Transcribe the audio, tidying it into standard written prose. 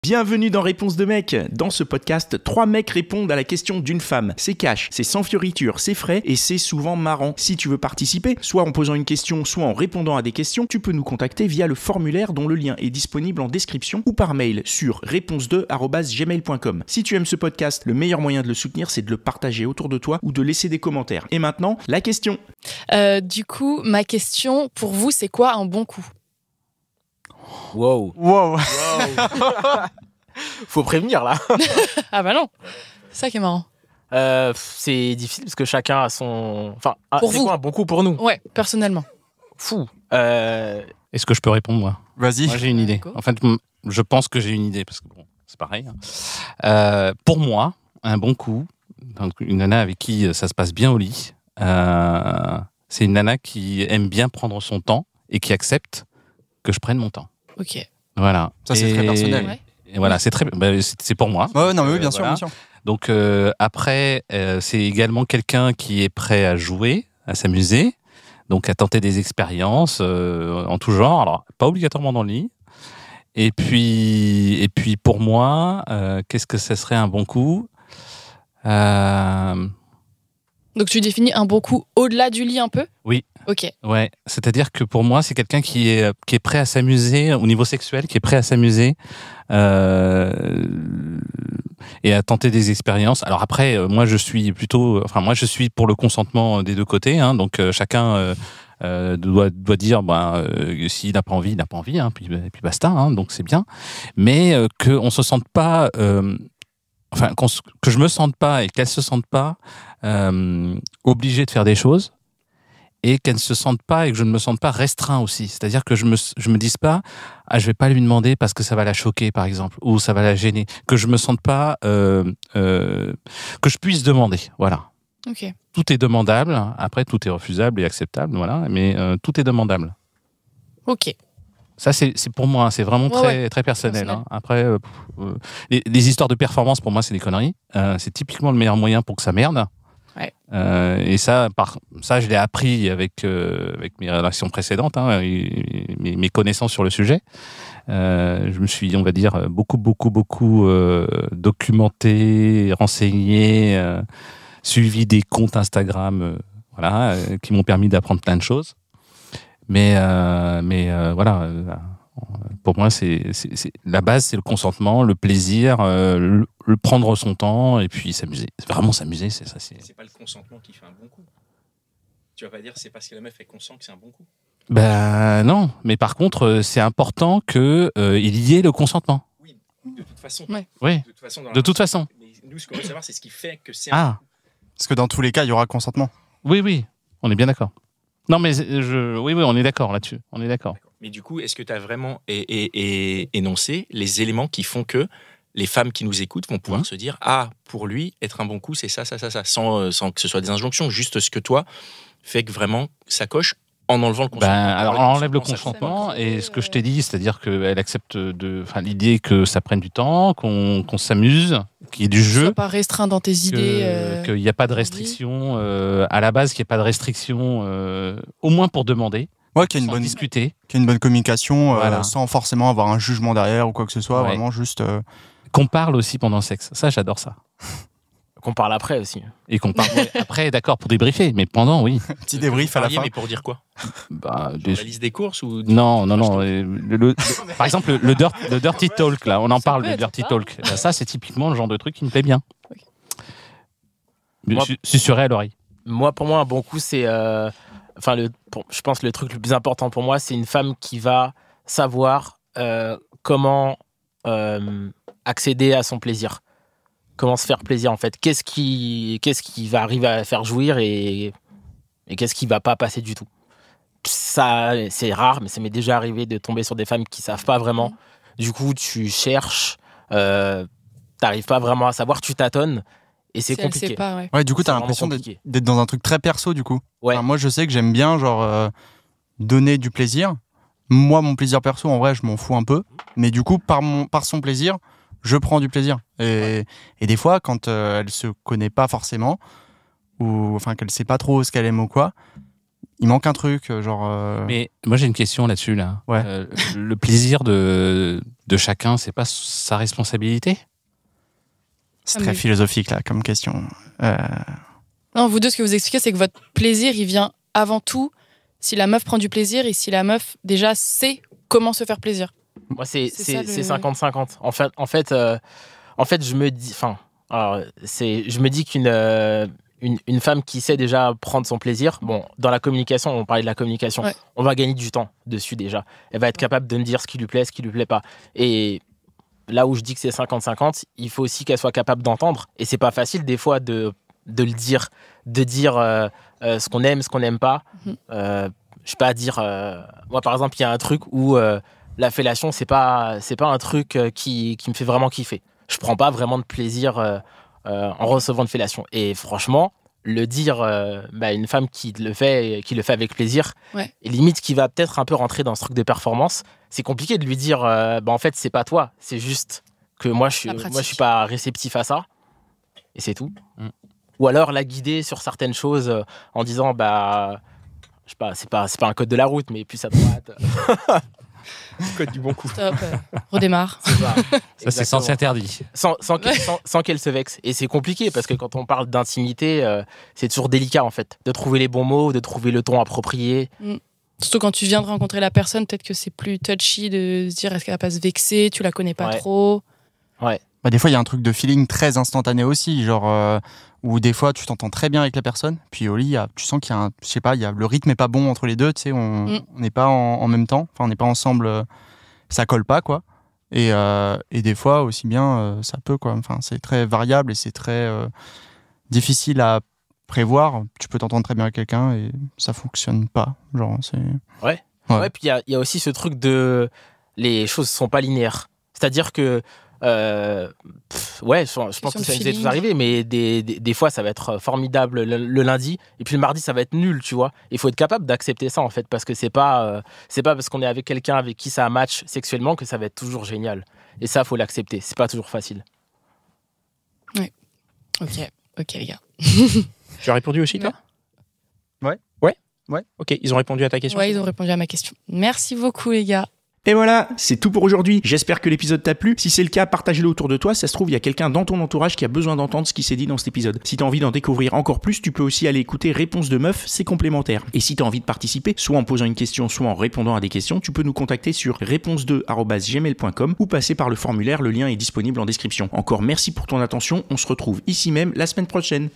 Bienvenue dans Réponse de mec. Dans ce podcast, 3 mecs répondent à la question d'une femme. C'est cash, c'est sans fioriture, c'est frais et c'est souvent marrant. Si tu veux participer, soit en posant une question, soit en répondant à des questions, tu peux nous contacter via le formulaire dont le lien est disponible en description ou par mail sur réponse2@gmail.com. Si tu aimes ce podcast, le meilleur moyen de le soutenir, c'est de le partager autour de toi ou de laisser des commentaires. Et maintenant, la question. Du coup, ma question pour vous, c'est quoi un bon coup ? Wow. Faut prévenir là. Ah bah non, c'est ça qui est marrant. C'est difficile parce que chacun a son. Enfin, Pour c'est vous. quoi un bon coup pour nous ? Ouais, personnellement. Fou. Est-ce que je peux répondre, moi ? Vas-y. Moi, j'ai une idée. Go. En fait, je pense que j'ai une idée, parce que bon, c'est pareil. Pour moi, un bon coup, donc une nana avec qui ça se passe bien au lit, c'est une nana qui aime bien prendre son temps et qui accepte que je prenne mon temps. Ok. Voilà. Ça, c'est très personnel. Ouais. Et voilà, c'est pour moi. Ouais, non, mais oui, bien sûr, Voilà. bien sûr. Donc après, c'est également quelqu'un qui est prêt à jouer, à s'amuser, donc à tenter des expériences en tout genre. Alors pas obligatoirement dans le lit. Et puis pour moi, qu'est-ce que ça serait un bon coup ? Donc tu définis un bon coup au-delà du lit un peu ? Oui. Ok. Ouais, c'est-à-dire que pour moi, c'est quelqu'un qui est prêt à s'amuser au niveau sexuel, qui est prêt à s'amuser et à tenter des expériences. Alors après, moi je suis pour le consentement des deux côtés, hein, donc chacun doit dire s'il n'a pas envie, il n'a pas envie, hein, puis basta, hein, donc c'est bien. Mais qu'on se sente pas, que je me sente pas et qu'elle se sente pas obligée de faire des choses. Et qu'elle ne se sente pas et que je ne me sente pas restreint aussi. C'est-à-dire que je me dise pas, je vais pas lui demander parce que ça va la choquer, par exemple, ou ça va la gêner. Que je me sente pas, que je puisse demander. Voilà. Ok. Tout est demandable. Après, tout est refusable et acceptable. Voilà. Mais tout est demandable. Ok. Ça, c'est pour moi. C'est vraiment très personnel. Hein. Après, les histoires de performance, pour moi, c'est des conneries. C'est typiquement le meilleur moyen pour que ça merde. Ouais. Et ça, je l'ai appris avec mes relations précédentes, hein, et mes connaissances sur le sujet. Je me suis, on va dire, beaucoup documenté, renseigné, suivi des comptes Instagram, qui m'ont permis d'apprendre plein de choses. Mais voilà. Pour moi, c'est la base, c'est le consentement, le plaisir, le prendre son temps et puis s'amuser. C'est vraiment s'amuser, c'est ça. C'est pas le consentement qui fait un bon coup. Tu vas pas dire c'est parce que la meuf elle consent que c'est un bon coup. Ben non, mais par contre, c'est important que il y ait le consentement. Oui, de toute façon. Ouais. Oui, de toute façon. Mais nous, ce qu'on veut savoir, c'est ce qui fait que c'est Ah, Parce que dans tous les cas, il y aura consentement. oui, on est bien d'accord. Non, mais oui, on est d'accord là-dessus. On est d'accord. Mais du coup, est-ce que tu as vraiment énoncé les éléments qui font que les femmes qui nous écoutent vont pouvoir se dire « Ah, pour lui, être un bon coup, c'est ça, sans que ce soit des injonctions, juste ce que toi fait que vraiment ça coche en enlevant le consentement. Alors, on enlève le ça consentement compte. et ce que je t'ai dit, c'est-à-dire qu'elle accepte l'idée que ça prenne du temps, qu'on s'amuse, qu'il y ait du jeu. Sois pas restreint dans tes idées. Qu'il n'y a pas de restriction, à la base, qu'il n'y ait pas de restriction, au moins pour demander. Ouais, qu'il y a Sans discuter. qu'il y ait une bonne communication, Voilà. sans forcément avoir un jugement derrière ou quoi que ce soit, Ouais. vraiment juste... Qu'on parle aussi pendant le sexe. Ça, j'adore ça. Qu'on parle après aussi. Et qu'on parle après, d'accord, pour débriefer, mais pendant, oui. petit débrief à la fin. Mais pour dire quoi? Bah, La liste des courses ou... Non. Par exemple, le dirty talk, là, on en parle, peut le être dirty ça. talk. Bah, ça, c'est typiquement le genre de truc qui me plaît bien. Ok. Moi- Susurrer à l'oreille. Pour moi, un bon coup, c'est... je pense que le truc le plus important pour moi, c'est une femme qui va savoir comment accéder à son plaisir. Comment se faire plaisir, en fait. Qu'est-ce qui va arriver à faire jouir et qu'est-ce qui va pas passer du tout. Ça, c'est rare, mais ça m'est déjà arrivé de tomber sur des femmes qui savent pas vraiment. Du coup, tu cherches, t'arrives pas vraiment à savoir, tu tâtonnes et c'est Si elle compliqué. sait pas, ouais. Ouais, du coup, t'as C'est l'impression vraiment d'être compliqué. dans un truc très perso, du coup. Ouais. Enfin, moi, je sais que j'aime bien, donner du plaisir. Moi, mon plaisir perso, en vrai, je m'en fous un peu. Mais du coup, par son plaisir, je prends du plaisir. Et des fois, quand elle se connaît pas forcément, ou enfin qu'elle sait pas trop ce qu'elle aime ou quoi, il manque un truc, genre. Mais moi j'ai une question là-dessus là. Ouais. Le plaisir de chacun, c'est pas sa responsabilité? C'est très philosophique là comme question. Non, vous deux, ce que vous expliquez, c'est que votre plaisir, il vient avant tout si la meuf prend du plaisir et si la meuf déjà sait comment se faire plaisir. Moi, c'est ça, 50-50. En fait, je me dis, je me dis qu'une femme qui sait déjà prendre son plaisir, bon, dans la communication, on parlait de la communication, Ouais. on va gagner du temps dessus déjà. Elle va être capable de me dire ce qui lui plaît, ce qui lui plaît pas. Et là où je dis que c'est 50-50, il faut aussi qu'elle soit capable d'entendre. Et c'est pas facile des fois de le dire, ce qu'on aime, ce qu'on n'aime pas. Je sais pas dire. Moi, par exemple, il y a un truc où la fellation, c'est pas un truc qui me fait vraiment kiffer. Je prends pas vraiment de plaisir en recevant de fellation. Et franchement, le dire à une femme qui le fait avec plaisir, Ouais. et limite qui va peut-être un peu rentrer dans ce truc de performance, c'est compliqué de lui dire en fait, c'est pas toi, c'est juste que moi, je suis pas réceptif à ça. Et c'est tout. Ou alors la guider sur certaines choses en disant je sais pas, c'est pas un code de la route, mais plus à droite. Code du bon coup. Stop, redémarre. C'est ça. Ça c'est sens interdit. Sans qu'elle se vexe. Et c'est compliqué parce que quand on parle d'intimité, c'est toujours délicat en fait, de trouver les bons mots, de trouver le ton approprié. Surtout quand tu viens de rencontrer la personne, peut-être que c'est plus touchy de se dire est-ce qu'elle va pas se vexer, tu la connais pas trop. Ouais. Des fois, il y a un truc de feeling très instantané aussi, genre où des fois tu t'entends très bien avec la personne, puis au lit, tu sens qu'il y a je sais pas, le rythme est pas bon entre les deux, tu sais, on n'est pas en même temps, enfin on n'est pas ensemble, ça colle pas quoi. Et des fois aussi bien ça peut quoi. Enfin c'est très variable et c'est très difficile à prévoir. Tu peux t'entendre très bien avec quelqu'un et ça fonctionne pas, genre c'est. Ouais. Puis il y a aussi ce truc de les choses sont pas linéaires, c'est-à-dire que je pense que ça nous est tous arrivé, mais des fois ça va être formidable le lundi et puis le mardi ça va être nul, tu vois. Il faut être capable d'accepter ça en fait, parce que c'est pas parce qu'on est avec quelqu'un avec qui ça match sexuellement que ça va être toujours génial. Et ça faut l'accepter, c'est pas toujours facile. Ouais. Ok les gars. Tu as répondu aussi toi? Ouais. Ok, ils ont répondu à ta question? Ouais, ils ont répondu à ma question. Merci beaucoup les gars. Et voilà, c'est tout pour aujourd'hui. J'espère que l'épisode t'a plu. Si c'est le cas, partage-le autour de toi. Ça se trouve, il y a quelqu'un dans ton entourage qui a besoin d'entendre ce qui s'est dit dans cet épisode. Si t'as envie d'en découvrir encore plus, tu peux aussi aller écouter Réponse de Meuf, c'est complémentaire. Et si t'as envie de participer, soit en posant une question, soit en répondant à des questions, tu peux nous contacter sur réponse2@gmail.com ou passer par le formulaire, le lien est disponible en description. Encore merci pour ton attention, on se retrouve ici même la semaine prochaine.